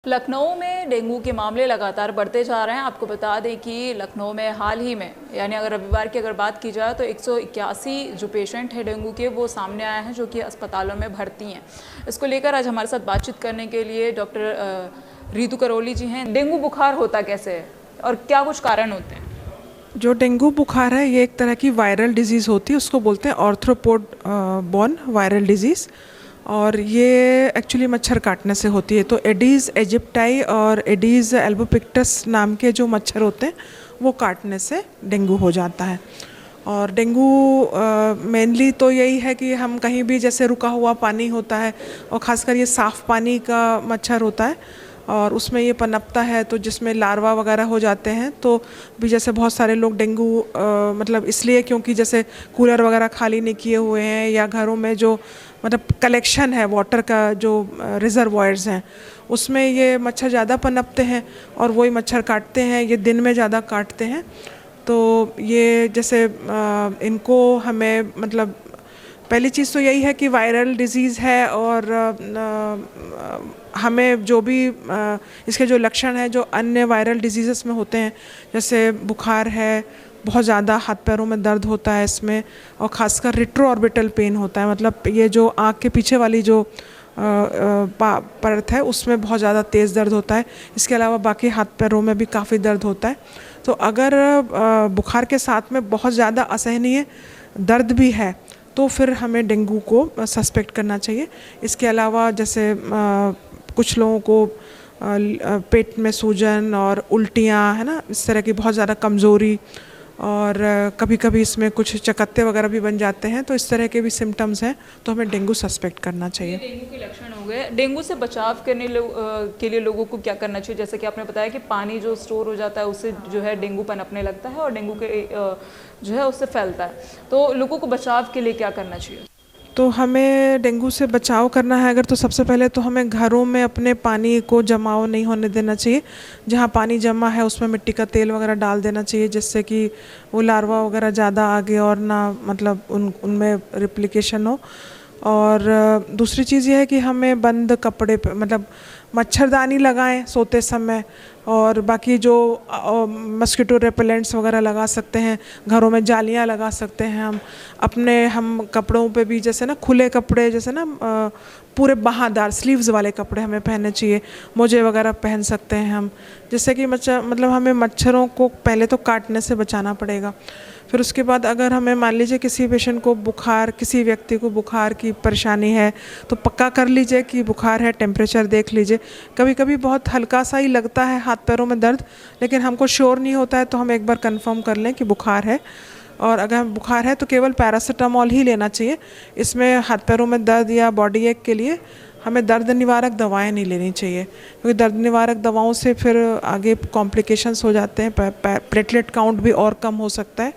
लखनऊ में डेंगू के मामले लगातार बढ़ते जा रहे हैं। आपको बता दें कि लखनऊ में हाल ही में यानी अगर रविवार की अगर बात की जाए तो 181 जो पेशेंट हैं डेंगू के वो सामने आए हैं जो कि अस्पतालों में भर्ती हैं। इसको लेकर आज हमारे साथ बातचीत करने के लिए डॉक्टर रितु करौली जी हैं। डेंगू बुखार होता कैसे है और क्या कुछ कारण होते हैं? जो डेंगू बुखार है ये एक तरह की वायरल डिजीज़ होती है, उसको बोलते हैं ऑर्थ्रोपोड बॉर्न वायरल डिजीज़, और ये एक्चुअली मच्छर काटने से होती है। तो एडीज़ एजिप्टाई और एडीज़ एल्बोपिक्टस नाम के जो मच्छर होते हैं वो काटने से डेंगू हो जाता है। और डेंगू मेनली तो यही है कि हम कहीं भी जैसे रुका हुआ पानी होता है और ख़ासकर ये साफ़ पानी का मच्छर होता है और उसमें ये पनपता है, तो जिसमें लार्वा वगैरह हो जाते हैं। तो भी जैसे बहुत सारे लोग डेंगू मतलब इसलिए क्योंकि जैसे कूलर वगैरह खाली नहीं किए हुए हैं या घरों में जो मतलब कलेक्शन है वाटर का, जो रिजर्वॉयर्स हैं उसमें ये मच्छर ज़्यादा पनपते हैं और वही मच्छर काटते हैं। ये दिन में ज़्यादा काटते हैं। तो ये जैसे इनको हमें मतलब पहली चीज़ तो यही है कि वायरल डिज़ीज़ है और हमें जो भी इसके जो लक्षण हैं जो अन्य वायरल डिजीज़ में होते हैं, जैसे बुखार है, बहुत ज़्यादा हाथ पैरों में दर्द होता है इसमें, और ख़ासकर रेट्रोऑर्बिटल पेन होता है, मतलब ये जो आँख के पीछे वाली जो परत है उसमें बहुत ज़्यादा तेज़ दर्द होता है। इसके अलावा बाकी हाथ पैरों में भी काफ़ी दर्द होता है। तो अगर बुखार के साथ में बहुत ज़्यादा असहनीय दर्द भी है तो फिर हमें डेंगू को सस्पेक्ट करना चाहिए। इसके अलावा जैसे कुछ लोगों को पेट में सूजन और उल्टियाँ, है ना, इस तरह की बहुत ज़्यादा कमज़ोरी, और कभी कभी इसमें कुछ चकत्ते वगैरह भी बन जाते हैं। तो इस तरह के भी सिम्टम्स हैं तो हमें डेंगू सस्पेक्ट करना चाहिए। डेंगू के लक्षण हो गए। डेंगू से बचाव करने के लिए लोगों को क्या करना चाहिए? जैसे कि आपने बताया कि पानी जो स्टोर हो जाता है उससे जो है डेंगू पनपने लगता है और डेंगू के जो है उससे फैलता है। तो लोगों को बचाव के लिए क्या करना चाहिए? तो हमें डेंगू से बचाव करना है अगर, तो सबसे पहले तो हमें घरों में अपने पानी को जमाव नहीं होने देना चाहिए। जहाँ पानी जमा है उसमें मिट्टी का तेल वगैरह डाल देना चाहिए, जिससे कि वो लार्वा वगैरह ज़्यादा आगे और ना मतलब उनमें रिप्लिकेशन हो। और दूसरी चीज़ ये है कि हमें बंद कपड़े पे मतलब मच्छरदानी लगाएं सोते समय, और बाकी जो मस्कीटो रेपेलेंट्स वगैरह लगा सकते हैं। घरों में जालियां लगा सकते हैं हम कपड़ों पे भी, जैसे ना खुले कपड़े, जैसे ना पूरे बाहाँदार स्लीव्स वाले कपड़े हमें पहनने चाहिए। मोजे वगैरह पहन सकते हैं हम, जिससे कि मतलब हमें मच्छरों को पहले तो काटने से बचाना पड़ेगा। फिर उसके बाद अगर हमें मान लीजिए किसी पेशेंट को बुखार, किसी व्यक्ति को बुखार की परेशानी है तो पक्का कर लीजिए कि बुखार है, टेम्परेचर देख लीजिए। कभी कभी बहुत हल्का सा ही लगता है हाथ पैरों में दर्द, लेकिन हमको श्योर नहीं होता है, तो हम एक बार कंफर्म कर लें कि बुखार है। और अगर बुखार है तो केवल पैरासीटामोल ही लेना चाहिए। इसमें हाथ पैरों में दर्द या बॉडी एक के लिए हमें दर्द निवारक दवाएं नहीं लेनी चाहिए, क्योंकि दर्द निवारक दवाओं से फिर आगे कॉम्प्लिकेशंस हो जाते हैं, प्लेटलेट काउंट भी और कम हो सकता है।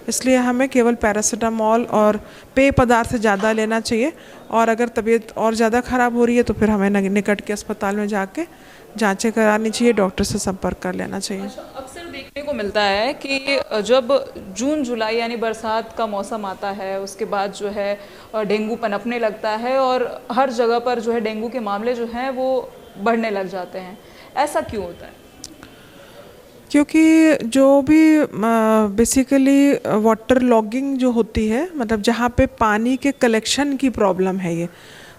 इसलिए हमें केवल पैरासीटामोल और पेय पदार्थ ज़्यादा लेना चाहिए। और अगर तबीयत और ज़्यादा ख़राब हो रही है तो फिर हमें निकट के अस्पताल में जाके जांचें करानी चाहिए, डॉक्टर से संपर्क कर लेना चाहिए। अक्सर देखने को मिलता है कि जब जून जुलाई यानी बरसात का मौसम आता है उसके बाद जो है डेंगू पनपने लगता है और हर जगह पर जो है डेंगू के मामले जो हैं वो बढ़ने लग जाते हैं। ऐसा क्यों होता है? क्योंकि जो भी बेसिकली वाटर लॉगिंग जो होती है, मतलब जहाँ पे पानी के कलेक्शन की प्रॉब्लम है ये,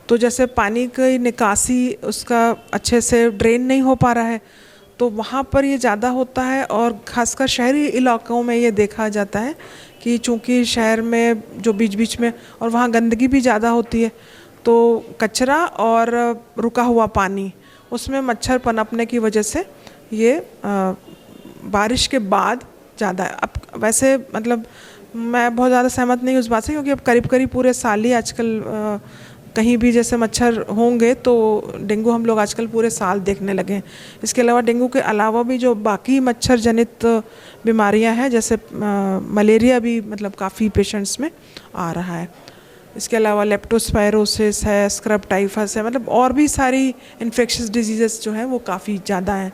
तो जैसे पानी की निकासी उसका अच्छे से ड्रेन नहीं हो पा रहा है तो वहाँ पर ये ज़्यादा होता है। और ख़ासकर शहरी इलाकों में ये देखा जाता है कि चूँकि शहर में जो बीच बीच में और वहाँ गंदगी भी ज़्यादा होती है, तो कचरा और रुका हुआ पानी उसमें मच्छर पनपने की वजह से ये बारिश के बाद ज़्यादा है। अब वैसे मतलब मैं बहुत ज़्यादा सहमत नहीं उस बात से, क्योंकि अब करीब करीब पूरे साल ही आजकल कहीं भी जैसे मच्छर होंगे तो डेंगू हम लोग आजकल पूरे साल देखने लगे हैं। इसके अलावा डेंगू के अलावा भी जो बाकी मच्छर जनित बीमारियां हैं, जैसे मलेरिया भी मतलब काफ़ी पेशेंट्स में आ रहा है। इसके अलावा लेप्टोस्पायरोसिस है, स्क्रब टाइफस है, मतलब और भी सारी इन्फेक्शियस डिजीज़ेस जो हैं वो काफ़ी ज़्यादा हैं।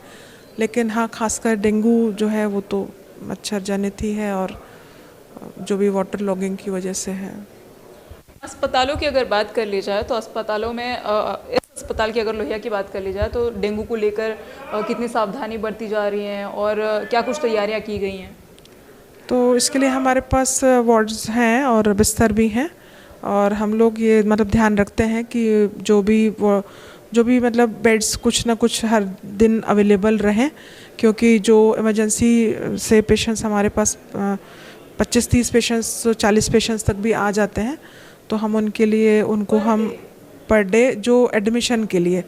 लेकिन हाँ, खासकर डेंगू जो है वो तो मच्छर जनित ही है और जो भी वाटर लॉगिंग की वजह से है। अस्पतालों की अगर बात कर ली जाए तो अस्पतालों में इस अस्पताल की अगर लोहिया की बात कर ली जाए तो डेंगू को लेकर कितनी सावधानी बरती जा रही है और क्या कुछ तैयारियां की गई हैं? तो इसके लिए हमारे पास वार्ड्स हैं और बिस्तर भी हैं, और हम लोग ये मतलब ध्यान रखते हैं कि जो भी मतलब बेड्स कुछ ना कुछ हर दिन अवेलेबल रहें, क्योंकि जो इमरजेंसी से पेशेंट्स हमारे पास 25-30 पेशेंट्स 40 पेशेंट्स तक भी आ जाते हैं, तो हम उनके लिए उनको हम पर डे जो एडमिशन के लिए,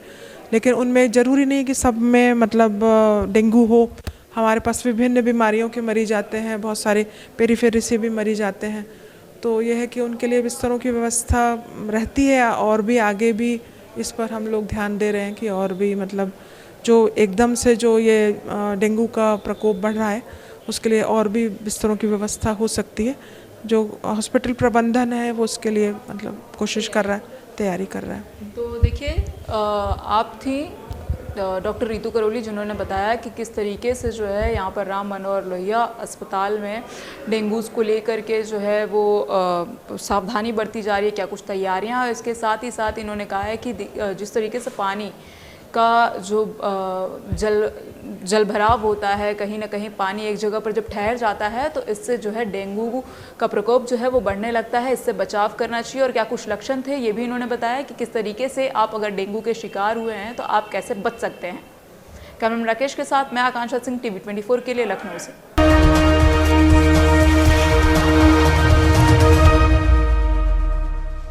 लेकिन उनमें ज़रूरी नहीं कि सब में मतलब डेंगू हो। हमारे पास विभिन्न बीमारियों के मरीज आते हैं, बहुत सारे पेरीफेरी से भी मरीज आते हैं, तो यह है कि उनके लिए बिस्तरों की व्यवस्था रहती है, और भी आगे भी इस पर हम लोग ध्यान दे रहे हैं कि और भी मतलब जो एकदम से जो ये डेंगू का प्रकोप बढ़ रहा है उसके लिए और भी बिस्तरों की व्यवस्था हो सकती है। जो हॉस्पिटल प्रबंधन है वो उसके लिए मतलब कोशिश कर रहा है, तैयारी कर रहा है। तो देखिए, आप थी डॉक्टर रितु करौली, जिन्होंने बताया कि किस तरीके से जो है यहाँ पर राम मनोहर लोहिया अस्पताल में डेंगूज को लेकर के जो है वो सावधानी बरती जा रही है, क्या कुछ तैयारियाँ। इसके साथ ही साथ इन्होंने कहा है कि जिस तरीके से पानी का जो जल भराव होता है, कहीं ना कहीं पानी एक जगह पर जब ठहर जाता है तो इससे जो है डेंगू का प्रकोप जो है वो बढ़ने लगता है। इससे बचाव करना चाहिए और क्या कुछ लक्षण थे ये भी इन्होंने बताया कि किस तरीके से आप अगर डेंगू के शिकार हुए हैं तो आप कैसे बच सकते हैं। कैमरामैन राकेश के साथ मैं आकांक्षा सिंह, TV 24 के लिए लखनऊ से।